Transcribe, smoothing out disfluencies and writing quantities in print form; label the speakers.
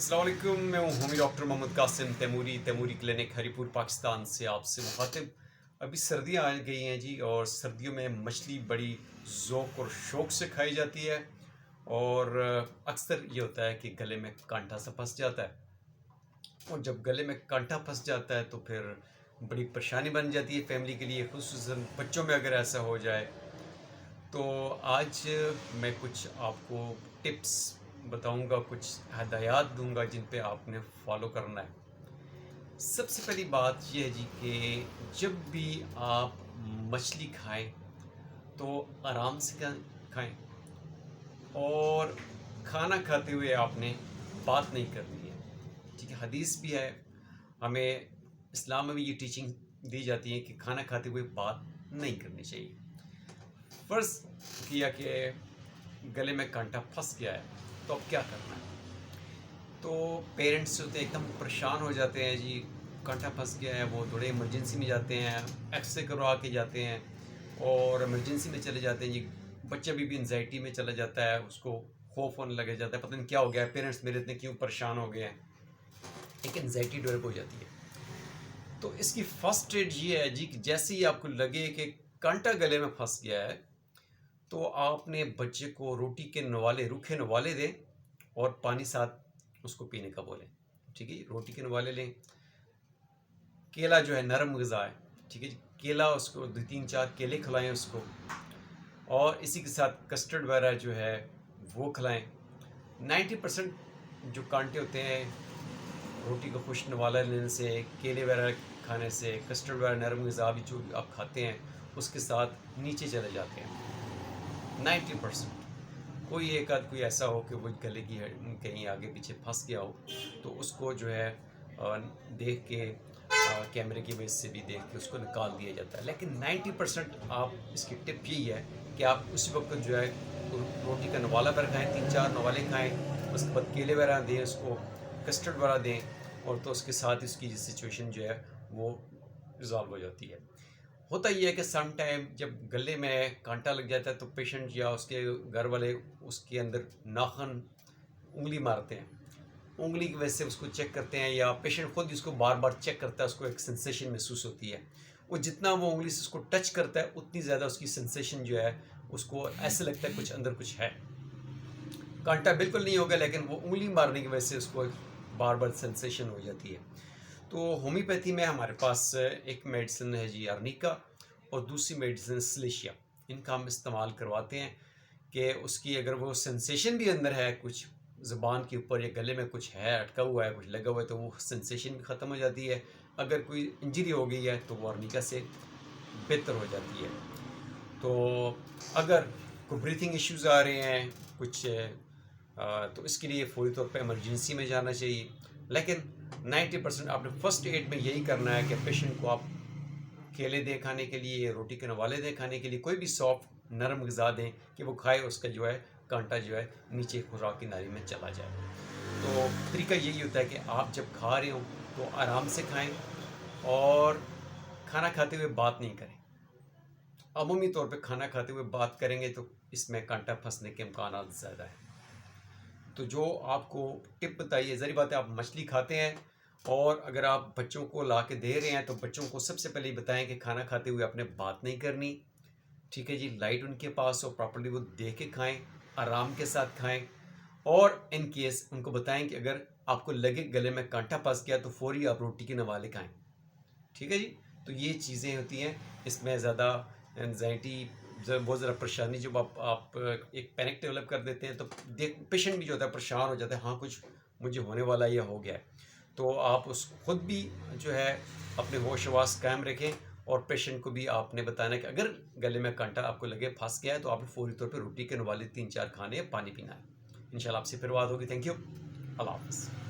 Speaker 1: अस्सलाम वालेकुम। मैं हूँ होमी डॉक्टर मोहम्मद कासिम तैमूरी क्लिनिक हरीपुर पाकिस्तान से आपसे मुखातिब। अभी सर्दियाँ आ गई हैं जी, और सर्दियों में मछली बड़ी ज़ौक़ और शौक़ से खाई जाती है। और अक्सर ये होता है कि गले में कांटा सा फंस जाता है, और जब गले में कांटा फंस जाता है तो फिर बड़ी परेशानी बन जाती है फैमिली के लिए, खुसूसन बच्चों में अगर ऐसा हो जाए। तो आज मैं कुछ आपको टिप्स बताऊंगा, कुछ हदायत दूंगा जिन पे आपने फॉलो करना है। सबसे पहली बात यह है जी कि जब भी आप मछली खाएं तो आराम से खाएं, और खाना खाते हुए आपने बात नहीं करनी है। ठीक है, हदीस भी है, हमें इस्लाम में भी ये टीचिंग दी जाती है कि खाना खाते हुए बात नहीं करनी चाहिए। फ़र्ज़ किया कि गले में कांटा फंस गया है, तो अब क्या करना है। तो पेरेंट्स होते हैं एकदम परेशान हो जाते हैं जी, कांटा फंस गया है, वो थोड़े इमरजेंसी में जाते हैं, एक्सरे करवा के जाते हैं और इमरजेंसी में चले जाते हैं जी। बच्चा भी एंजाइटी में चला जाता है, उसको खौफ होने लग जाता है, पता नहीं क्या हो गया है, पेरेंट्स मेरे इतने क्यों परेशान हो गए हैं। एक एंजाइटी डेवलप हो जाती है। तो इसकी फर्स्ट एड ये है जी कि जैसे ही आपको लगे कि कांटा गले में फंस गया है, तो आपने बच्चे को रोटी के नवाले, रूखे नवाले दें और पानी साथ उसको पीने का बोलें। ठीक है, रोटी के नवाले लें। केला जो है नरम ग़िज़ा है, ठीक है जी, केला उसको 2-3-4 केले खिलाएं उसको, और इसी के साथ कस्टर्ड वगैरह जो है वो खिलाएं। 90% जो कांटे होते हैं रोटी का खुश्क नवाला लेने से, केले वगैरह खाने से, कस्टर्ड वगैरह नरम ग़िज़ा भी जो आप खाते हैं उसके साथ नीचे चले जाते हैं 90%। कोई एक आध कोई ऐसा हो कि वो गले की कहीं आगे पीछे फंस गया हो, तो उसको जो है देख के कैमरे की वजह से भी देख के उसको निकाल दिया जाता है। लेकिन 90% आप इसकी टिप यही है कि आप उसी वक्त जो है रोटी का नवाला पर खाएँ, 3-4 नवाले खाएँ, उसके बाद केले वगैरह दें उसको, कस्टर्ड वगैरह दें, और तो उसके साथ इसकी सिचुएशन जो है वो रिज़ॉल्व हो जाती है। होता ये है कि सम टाइम जब गले में कांटा लग जाता है तो पेशेंट या उसके घर वाले उसके अंदर नाखून, उंगली मारते हैं, उंगली की वजह से उसको चेक करते हैं, या पेशेंट खुद इसको बार बार चेक करता है, उसको एक सेंसेशन महसूस होती है। वो जितना वो उंगली से उसको टच करता है उतनी ज़्यादा उसकी सेंसेशन जो है, उसको ऐसे लगता है कुछ अंदर कुछ है। कांटा बिल्कुल नहीं होगा, लेकिन वो उंगली मारने की वजह से उसको बार बार सेंसेशन हो जाती है। तो होम्योपैथी में हमारे पास एक मेडिसिन है जी अर्निका, और दूसरी मेडिसिन सिलेशिया। इनका हम इस्तेमाल करवाते हैं कि उसकी अगर वो सेंसेशन भी अंदर है, कुछ ज़ुबान के ऊपर या गले में कुछ है, अटका हुआ है, कुछ लगा हुआ है, तो वो सेंसेशन भी ख़त्म हो जाती है। अगर कोई इंजरी हो गई है तो वो अर्निका से बेहतर हो जाती है। तो अगर कोई ब्रीथिंग इश्यूज़ आ रहे हैं कुछ, तो इसके लिए फ़ौरी तौर पे इमरजेंसी में जाना चाहिए। लेकिन 90% आपने फ़र्स्ट एड में यही करना है कि पेशेंट को आप केले दें खाने के लिए, रोटी के नवाले दें खाने के लिए, कोई भी सॉफ्ट नरम ग़िज़ा दें कि वो खाए, उसका जो है कांटा जो है नीचे खुराक की नाली में चला जाए। तो तरीका यही होता है कि आप जब खा रहे हो तो आराम से खाएं, और खाना खाते हुए बात नहीं करें। अमूमी तौर पे खाना खाते हुए बात करेंगे तो इसमें कांटा फंसने के इम्कान ज़्यादा है। तो जो आपको टिप बताइए, ज़री बात है आप मछली खाते हैं, और अगर आप बच्चों को ला के दे रहे हैं तो बच्चों को सबसे पहले बताएं कि खाना खाते हुए आपने बात नहीं करनी। ठीक है जी, लाइट उनके पास हो, प्रॉपर्ली वो देख के खाएं, आराम के साथ खाएं, और इन केस उनको बताएं कि अगर आपको लगे गले में कांटा फंस गया तो फ़ौरी आप रोटी के नवाले खाएं। ठीक है जी। तो ये चीज़ें होती हैं, इसमें ज़्यादा एनजाइटी, बहुत ज़्यादा परेशानी, जब आप एक पैनिक डेवलप कर देते हैं तो पेशेंट भी जो होता है परेशान हो जाता है, हाँ कुछ मुझे होने वाला है या हो गया है। तो आप उस खुद भी जो है अपने होश हवास कायम रखें, और पेशेंट को भी आपने बताना है कि अगर गले में कांटा आपको लगे फंस गया है तो आपने फ़ौरी तौर पे रोटी के नवाले 3-4 खाने, पानी पीना है। इंशाल्लाह आपसे फिर बात होगी। Thank you. अल्लाह हाफ़िज़।